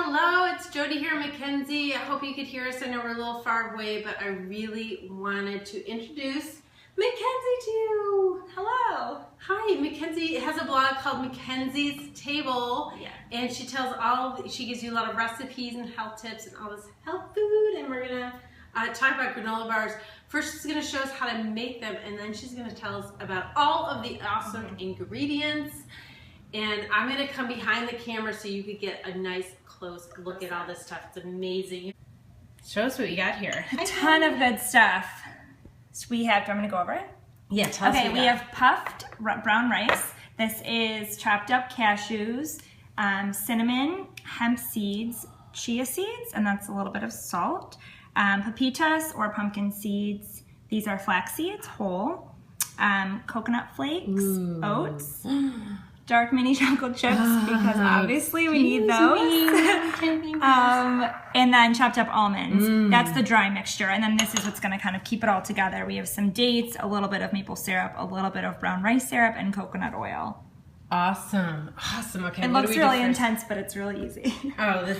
Hello, it's Jodi here, Mackenzie. I hope you could hear us. I know we're a little far away, but I really wanted to introduce Mackenzie to you. Hello. Hi, Mackenzie has a blog called MacKenzie'sTable, and she gives you a lot of recipes and health tips and all this health food, and we're gonna talk about granola bars. First, she's gonna show us how to make them, and then she's gonna tell us about all of the awesome ingredients. And I'm gonna come behind the camera so you could get a nice close look at all this stuff. It's amazing. Show us what you got here. A ton of good stuff. So we have, do you want me to go over it? Yeah, tell us. Okay, we have puffed brown rice. This is chopped up cashews, cinnamon, hemp seeds, chia seeds, and that's a little bit of salt. Pepitas or pumpkin seeds. These are flax seeds, whole. Coconut flakes, oats. Dark mini chocolate chips, because obviously we need those. And then chopped up almonds. That's the dry mixture. And then this is what's gonna kind of keep it all together. We have some dates, a little bit of maple syrup, a little bit of brown rice syrup, and coconut oil. Awesome, awesome. Okay, it looks really intense, but it's really easy. Oh,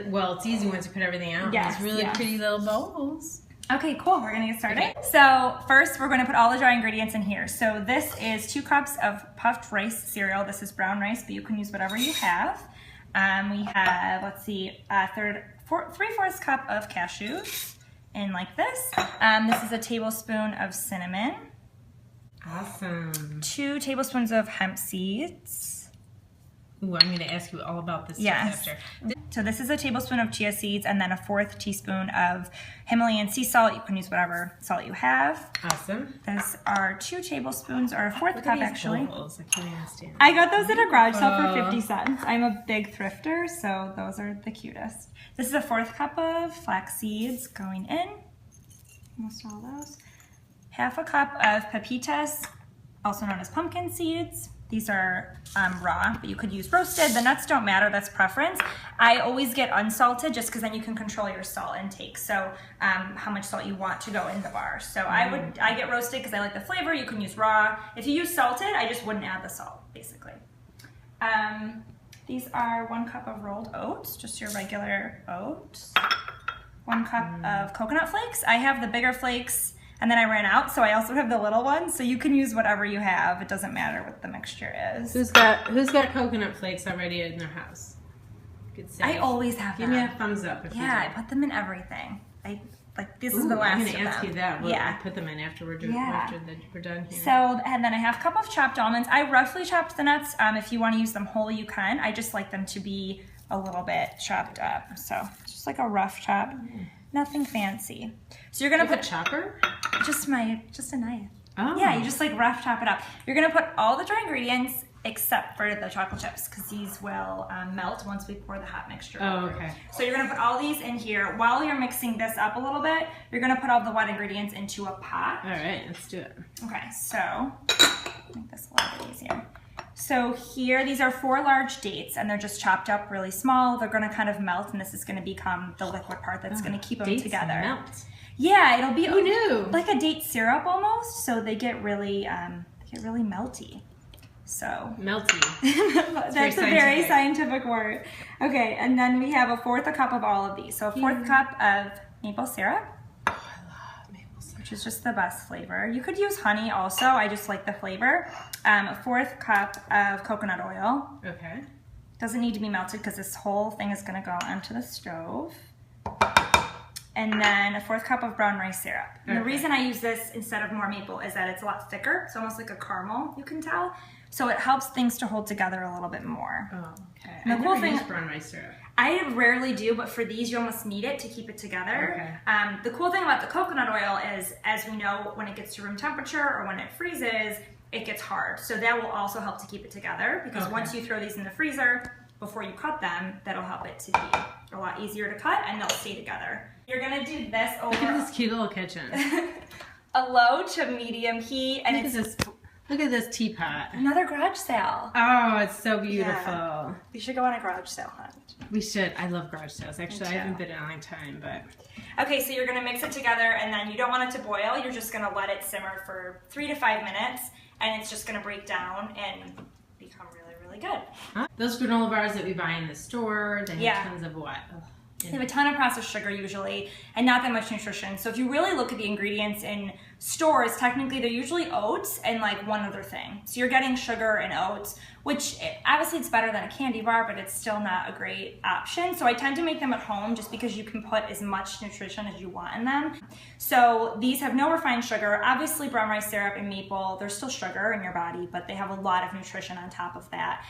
well, it's easy once you put everything out. Yes, it's really pretty little bowls. Okay, cool. We're gonna get started. Okay. So first, we're gonna put all the dry ingredients in here. So this is 2 cups of puffed rice cereal. This is brown rice, but you can use whatever you have. We have, let's see, 3/4 cup of cashews in like this. This is a tablespoon of cinnamon. Awesome. 2 tablespoons of hemp seeds. Ooh, I'm going to ask you all about this after. So this is a tablespoon of chia seeds and then a 1/4 teaspoon of Himalayan sea salt. You can use whatever salt you have. Awesome. Those are 2 tablespoons, or a 1/4 cup actually. Bowls. I can't understand. I got those at a garage sale for 50 cents. I'm a big thrifter, so those are the cutest. This is a 1/4 cup of flax seeds going in. Almost all those. 1/2 cup of pepitas, also known as pumpkin seeds. These are raw, but you could use roasted. The nuts don't matter, that's preference. I always get unsalted just because then you can control your salt intake. So how much salt you want to go in the bar. So I get roasted because I like the flavor. You can use raw. If you use salted, I just wouldn't add the salt, basically. These are 1 cup of rolled oats, just your regular oats. 1 cup of coconut flakes. I have the bigger flakes, and then I ran out, so I also have the little ones. So you can use whatever you have. It doesn't matter what the mixture is. Who's got coconut flakes already in their house? Good save. I always have them. Give me a thumbs up if you do. I put them in everything. This is the last I'm of going to ask you that. We'll put them in after we're done here. So, and then I have a cup of chopped almonds. I roughly chopped the nuts. If you want to use them whole, you can. I just like them to be a little bit chopped up. So just like a rough chop. Nothing fancy. So you're gonna put a chopper? Just a knife. Oh. Yeah, you just like rough chop it up. You're gonna put all the dry ingredients except for the chocolate chips because these will melt once we pour the hot mixture over. Okay. So you're gonna put all these in here. While you're mixing this up a little bit, you're gonna put all the wet ingredients into a pot. All right, let's do it. Okay, so make this a little bit easier. So here, these are 4 large dates, and they're just chopped up really small. They're gonna kind of melt, and this is gonna become the liquid part that's gonna keep them together. Melt. Yeah, it'll be Who knew? Like a date syrup almost. So they get really melty. So melty. That's a very scientific word. Okay, and then we have a 1/4 cup of all of these. So a 1/4 cup of maple syrup. Which is just the best flavor. You could use honey also. I just like the flavor. A 1/4 cup of coconut oil. Okay. Doesn't need to be melted because this whole thing is going to go onto the stove. And then a 1/4 cup of brown rice syrup. And the reason I use this instead of more maple is that it's a lot thicker. It's almost like a caramel, you can tell. So it helps things to hold together a little bit more. Oh, okay. And the cool thing, brown rice syrup. I rarely do, but for these you almost need it to keep it together. Okay. The cool thing about the coconut oil is, as we know, when it gets to room temperature or when it freezes, it gets hard. So that will also help to keep it together because once you throw these in the freezer, before you cut them, that'll help it to be a lot easier to cut and they'll stay together. You're gonna do this over Look at this cute little kitchen. a low to medium heat, and Look at this teapot. Another garage sale. Oh, it's so beautiful. Yeah. We should go on a garage sale hunt. We should. I love garage sales. Actually, I haven't been in a long time, but. Okay, so you're gonna mix it together, and then you don't want it to boil. You're just gonna let it simmer for 3 to 5 minutes, and it's just gonna break down and become really, really good. Those granola bars that we buy in the store, they have tons of what? They have a ton of processed sugar usually, and not that much nutrition. So if you really look at the ingredients in stores, technically they're usually oats and like one other thing. So you're getting sugar and oats, which obviously it's better than a candy bar, but it's still not a great option. So I tend to make them at home just because you can put as much nutrition as you want in them. So these have no refined sugar. Obviously brown rice syrup and maple, there's still sugar in your body, but they have a lot of nutrition on top of that.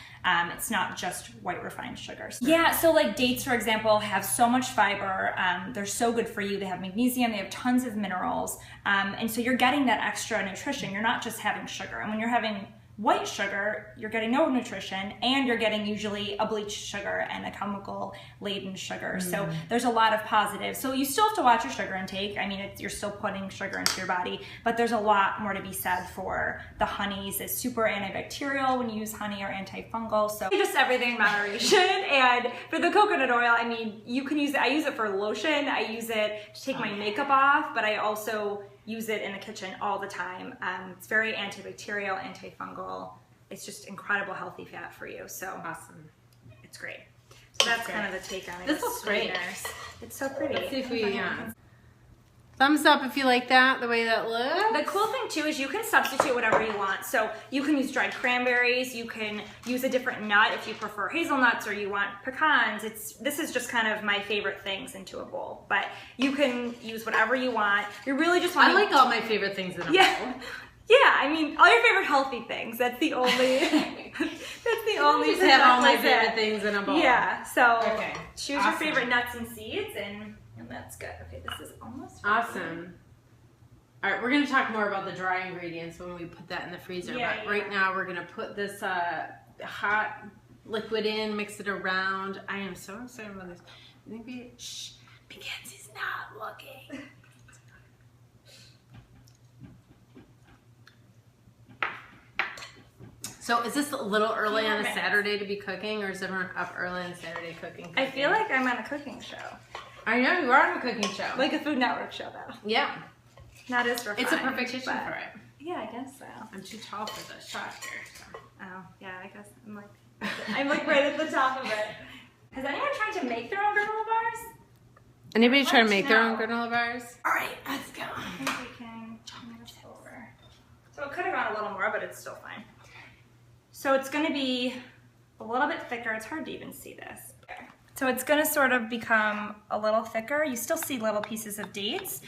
It's not just white refined sugars. Yeah, so like dates, for example, have so much fiber. They're so good for you. They have magnesium, they have tons of minerals. And so you're getting that extra nutrition. You're not just having sugar. And when you're having white sugar, you're getting no nutrition, and you're getting usually a bleached sugar and a chemical laden sugar. So there's a lot of positives. So you still have to watch your sugar intake. I mean, you're still putting sugar into your body, but there's a lot more to be said for the honeys. It's super antibacterial when you use honey, or antifungal. So just everything in moderation. And for the coconut oil, I mean, you can use it. I use it for lotion. I use it to take my makeup off, but I also use it in the kitchen all the time. It's very antibacterial, antifungal. It's just incredible healthy fat for you. So Awesome. it's great. So that's kind of the take on it. This looks great. It's so pretty. Let's see if we thumbs up if you like that, the way that looks. The cool thing too is you can substitute whatever you want. So you can use dried cranberries, you can use a different nut if you prefer hazelnuts or you want pecans. This is just kind of my favorite things into a bowl, but you can use whatever you want. You're really just wanting... I like all my favorite things in a bowl. Yeah, I mean, all your favorite healthy things. That's the only... that's the only... Just have all my favorite things in a bowl. Yeah, so choose Awesome. your favorite nuts and seeds, and that's good. Okay, this is almost ready. Awesome. All right, we're going to talk more about the dry ingredients when we put that in the freezer. But right now, we're going to put this hot liquid in, mix it around. I am so excited about this. Maybe, shh, Mackenzie's not looking. So is this a little early on a Saturday to be cooking, or is everyone up early on Saturday cooking? I feel like I'm on a cooking show. I know, you are on a cooking show. Like a Food Network show, though. Yeah. Not as refined. It's a perfect kitchen for it. Yeah, I guess so. I'm too tall for the shot here. So. Oh, yeah, I guess I'm like right at the top of it. Has anyone tried to make their own granola bars? Anybody try to make their own granola bars? All right, let's go. I think we can move this over. So it could have gone a little more, but it's still fine. So it's going to be a little bit thicker. It's hard to even see this. So it's going to sort of become a little thicker. You still see little pieces of dates.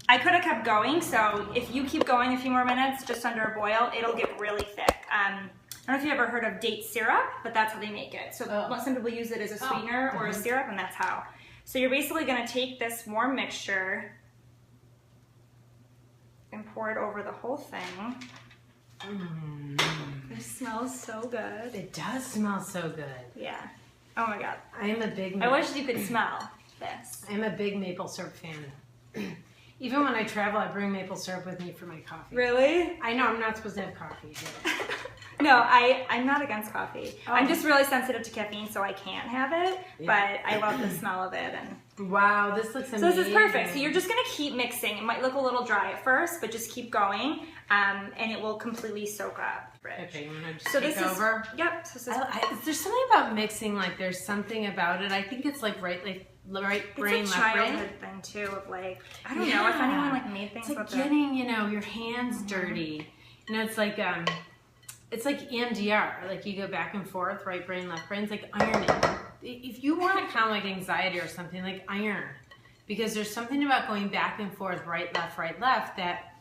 I could have kept going, so if you keep going a few more minutes, just under a boil, it'll get really thick. I don't know if you ever heard of date syrup, but that's how they make it. So some people use it as a sweetener or a syrup, and that's how. So you're basically going to take this warm mixture and pour it over the whole thing. It smells so good. It does smell so good. Yeah. Oh my god. I am a big... I wish you could smell this. I'm a big maple syrup fan. Even when I travel, I bring maple syrup with me for my coffee. Really? I know I'm not supposed to have coffee. No, I'm not against coffee. Oh. I'm just really sensitive to caffeine, so I can't have it. Yeah. But I love the smell of it. And wow, this looks amazing. So this is perfect. So you're just going to keep mixing. It might look a little dry at first, but just keep going, and it will completely soak up. Okay, you want to just take over? Yep. So there's something about mixing, like there's something about it. I think it's like right brain, it's a left childhood thing too, of like, I don't know if anyone like made things it's like with getting, you know, your hands dirty. You know, it's like EMDR, like you go back and forth, right brain, left brain. It's like ironing. If you want to kind of like anxiety or something, like iron, because there's something about going back and forth, right, left, that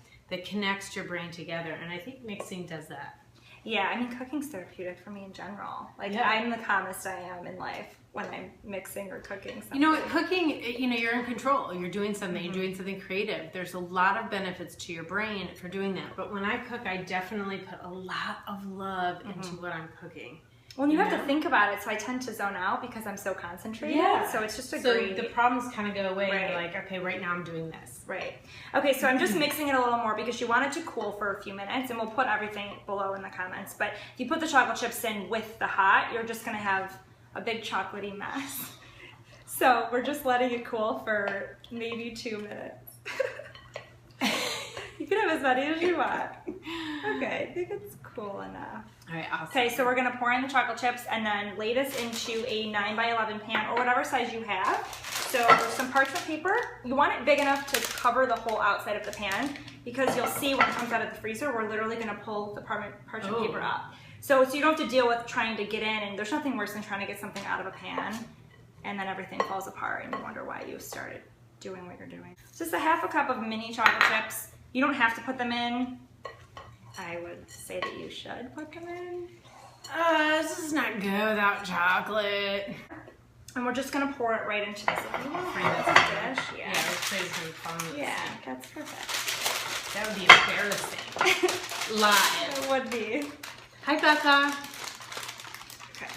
connects your brain together, and I think mixing does that. Yeah, I mean, cooking's therapeutic for me in general. Like, I'm the calmest I am in life when I'm mixing or cooking something. You know, cooking, you know, you're in control. You're doing something. You're doing something creative. There's a lot of benefits to your brain for doing that. But when I cook, I definitely put a lot of love into what I'm cooking. Well, you have to think about it, so I tend to zone out because I'm so concentrated. Yeah. So it's just a great... So the problems kind of go away. Right. You're like, okay, right now I'm doing this. Right. Okay, so I'm just mixing it a little more because you want it to cool for a few minutes, and we'll put everything below in the comments. But if you put the chocolate chips in with the hot, you're just going to have a big chocolatey mess. So we're just letting it cool for maybe 2 minutes. You can have as many as you want. Okay, I think it's cool. cool enough. All right, awesome. Okay, so we're gonna pour in the chocolate chips and then lay this into a 9x11 pan or whatever size you have. So there's some parchment paper. You want it big enough to cover the whole outside of the pan because you'll see when it comes out of the freezer, we're literally gonna pull the parchment paper up. So you don't have to deal with trying to get in, and there's nothing worse than trying to get something out of a pan and then everything falls apart and you wonder why you started doing what you're doing. Just a half a cup of mini chocolate chips. You don't have to put them in. I would say that you should put them in. This is not good without chocolate. And we're just gonna pour it right into this little dish. Yeah, let's say some fun. Yeah, that's perfect. That would be embarrassing. Live. It would be. Hi, Becca. Okay.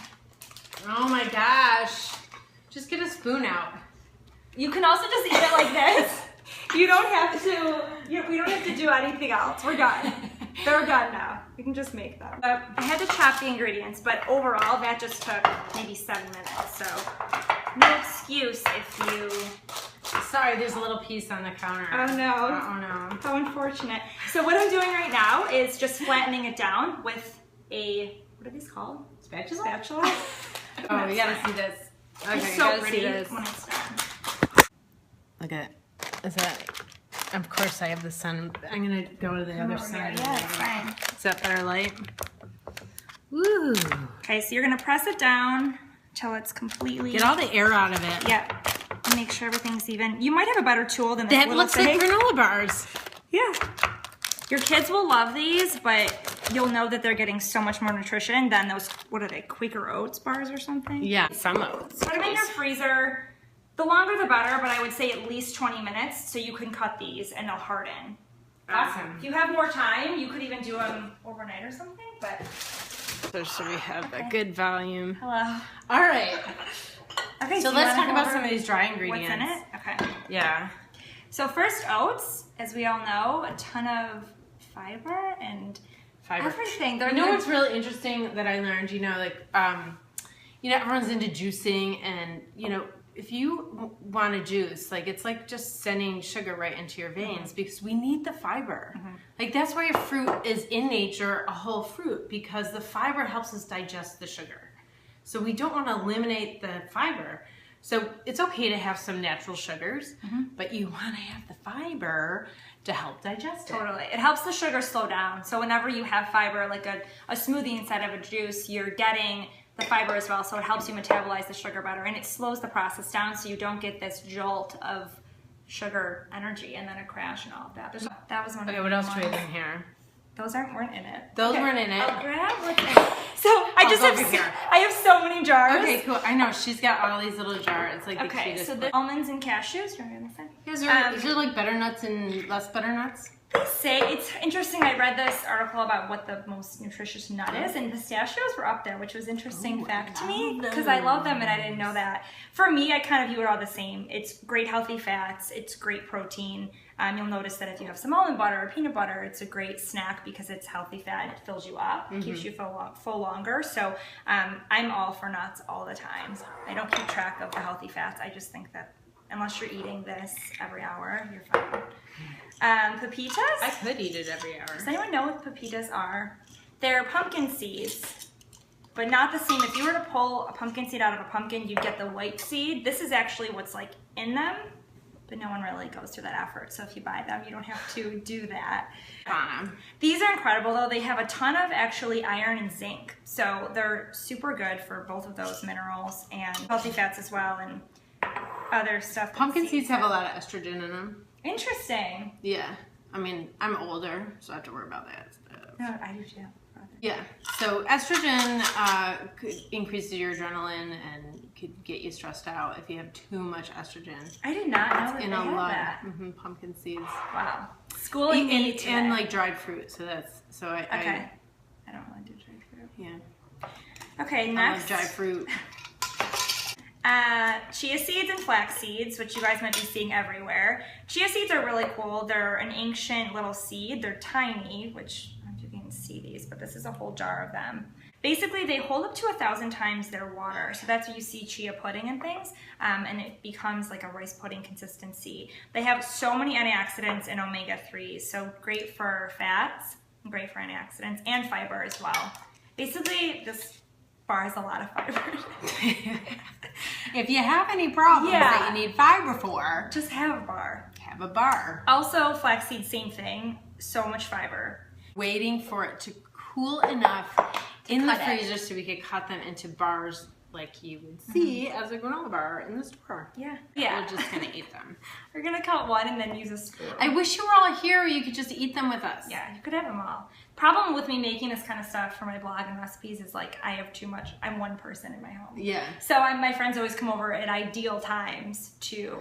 Oh my gosh. Just get a spoon out. You can also just eat it like this. You don't have to, we don't have to do anything else. We're done. They're done now. You can just make them. I had to chop the ingredients, but overall that just took maybe 7 minutes. So no excuse if you... Sorry, there's a little piece on the counter. Oh no. Oh no. How unfortunate. So what I'm doing right now is just flattening it down with a, what are these called? Spatula? Spatula. Oh, we gotta see this. Okay, It's so pretty when this. it's done. Look at it. Is that... Of course I have the sun. I'm gonna go to the other side. Yeah, it's fine. Is that better light? Woo! Okay, so you're gonna press it down until it's completely... Get all the air out of it. Yep. And make sure everything's even. You might have a better tool than this That little looks thing. like granola bars. Yeah. Your kids will love these, but you'll know that they're getting so much more nutrition than those, what are they, Quaker Oats bars or something? Yeah, some oats. Put them in your freezer. The longer the better, but I would say at least 20 minutes so you can cut these and they'll harden. Awesome. If you have more time, you could even do them overnight or something, but... So we have a good volume. Hello. All right. Okay, So let's talk about some of these dry ingredients. What's in it? Okay. Yeah. So first, oats, as we all know, a ton of fiber and everything. You know what's really interesting that I learned? Everyone's into juicing, and if you want a juice, it's like just sending sugar right into your veins because we need the fiber. Like that's why a fruit is in nature a whole fruit, because the fiber helps us digest the sugar. So we don't want to eliminate the fiber. So it's okay to have some natural sugars, but you want to have the fiber to help digest it. Totally. It helps the sugar slow down. So whenever you have fiber, like a smoothie instead of a juice, you're getting the fiber as well, so it helps you metabolize the sugar better, and it slows the process down so you don't get this jolt of sugar energy and then a crash and all of that. That was one of the what else do we ones. have in here? Those weren't in it. Those weren't in it. I'll grab what's in it. So I have so many jars. Okay, cool. I know she's got all these little jars. It's like the Okay, cutest. so the almonds and cashews. Do you want to Is there like butternuts and less butternuts? They say, it's interesting, I read this article about what the most nutritious nut is, and pistachios were up there, which was interesting fact to me, because I love them and I didn't know that. For me, I kind of view it all the same. It's great healthy fats, it's great protein. You'll notice that if you have some almond butter or peanut butter, it's a great snack because it's healthy fat and it fills you up, keeps you full longer. So I'm all for nuts all the time. I don't keep track of the healthy fats. I just think that unless you're eating this every hour, you're fine. Pepitas? I could eat it every hour. Does anyone know what pepitas are? They're pumpkin seeds, but not the same. If you were to pull a pumpkin seed out of a pumpkin, you'd get the white seed. This is actually what's like in them, but no one really goes through that effort. So if you buy them, you don't have to do that. These are incredible though. They have a ton of actually iron and zinc. So they're super good for both of those minerals and healthy fats as well and other stuff. Pumpkin seeds have a lot of estrogen in them. Interesting. Yeah. I mean, I'm older, so I have to worry about that stuff. No, I do too. Yeah. So estrogen could increase your adrenaline and could get you stressed out if you have too much estrogen. I did not know that in they a had lot that. of pumpkin seeds. Wow. Schooling me today. And like dried fruit. So that's okay. I don't want to do dried fruit. Yeah. Okay, next. I love dried fruit. Chia seeds and flax seeds, which you guys might be seeing everywhere. Chia seeds are really cool. They're an ancient little seed. They're tiny, which I don't know if you can see these, but this is a whole jar of them. Basically, they hold up to 1,000 times their water. So that's why you see chia pudding and things, and it becomes like a rice pudding consistency. They have so many antioxidants and omega-3s, so great for fats, great for antioxidants and fiber as well. Basically, this bar has a lot of fiber. If you have any problems that you need fiber for, just have a bar. Have a bar. Also, flaxseed, same thing. So much fiber. Waiting for it to cool enough in the freezer so we could cut them into bars like you would see as a granola bar in the store. Yeah. We're just gonna eat them. We're gonna cut one and then use a spoon. I wish you were all here where you could just eat them with us. Yeah, you could have them all. Problem with me making this kind of stuff for my blog and recipes is like I have too much. I'm one person in my home. Yeah. So my friends always come over at ideal times to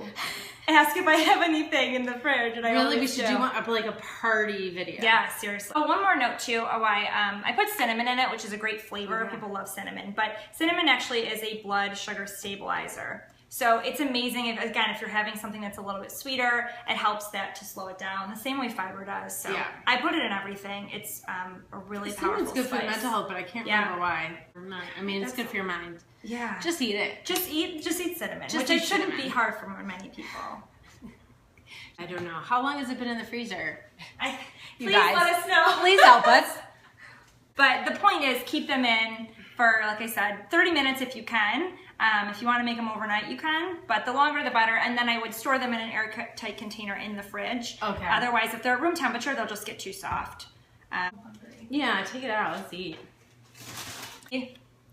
ask if I have anything in the fridge. And I really, we should do like a party video. Yeah, seriously. Oh, one more note too. Why I put cinnamon in it, which is a great flavor. People love cinnamon, but cinnamon actually is a blood sugar stabilizer. So it's amazing if you're having something that's a little bit sweeter, it helps that to slow it down. The same way fiber does. So I put it in everything. It's a really powerful It's good spice. for mental health, but I can't remember why. I mean, it's good for your mind. Yeah. Just eat it. Just eat cinnamon, which it shouldn't be hard for many people. I don't know. How long has it been in the freezer? Please let us know. Please help us. But the point is, keep them in for, like I said, 30 minutes if you can. If you want to make them overnight, you can, but the longer the better. And then I would store them in an airtight container in the fridge. Okay. Otherwise, if they're at room temperature, they'll just get too soft. Yeah, take it out. Let's eat.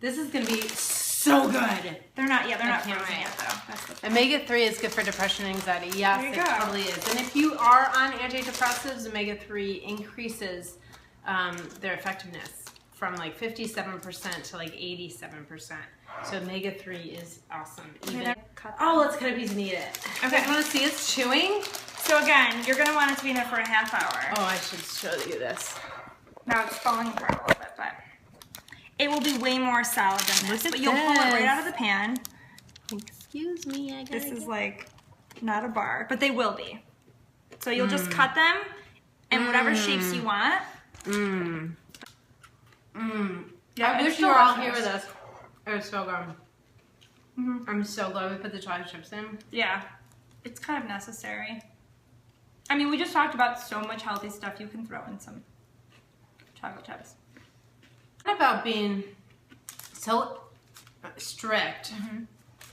This is gonna be so good. They're not frozen yet, though. That's the Omega-3 is good for depression and anxiety. Yes, it totally is. And if you are on antidepressives, Omega-3 increases their effectiveness from like 57% to like 87%. So Omega-3 is awesome. Let's cut a piece and eat it. Okay, you want to see us chewing? So again, you're going to want it to be in there for a half hour. Oh, I should show you this. Now it's falling apart a little bit, but it will be way more solid than this. But you'll pull it right out of the pan. Excuse me, I gotta This is like not a bar, but they will be. So you'll just cut them in whatever shapes you want. Yeah, I wish you were all here with us. It was so good. I'm so glad we put the chocolate chips in. Yeah, it's kind of necessary. I mean, we just talked about so much healthy stuff. You can throw in some chocolate chips. What about being so strict?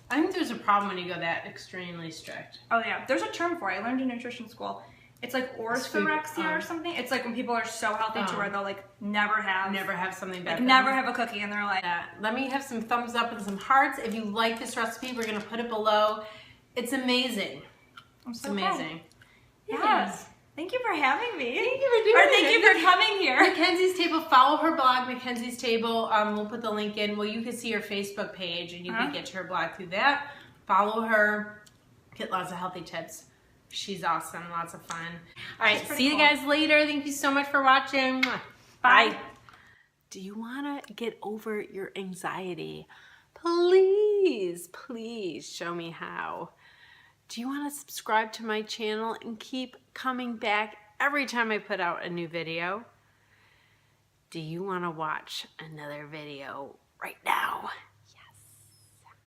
I think there's a problem when you go that extremely strict. Oh yeah, there's a term for it. I learned in nutrition school. It's like orthorexia or something. It's like when people are so healthy to where they'll like never have something bad. Like never have a cookie and they're like Let me have some thumbs up and some hearts. If you like this recipe, we're gonna put it below. It's amazing. It's amazing. Yes. Thank you for having me. Thank you for doing Thank you for coming here. MacKenzie's Table. Follow her blog, MacKenzie's Table. We'll put the link in. Well, you can see her Facebook page and you can get to her blog through that. Follow her. Get lots of healthy tips. She's awesome. Lots of fun. All right. See you guys later. Thank you so much for watching. Bye. Do you want to get over your anxiety? Please, please show me how. Do you want to subscribe to my channel and keep coming back every time I put out a new video? Do you want to watch another video right now?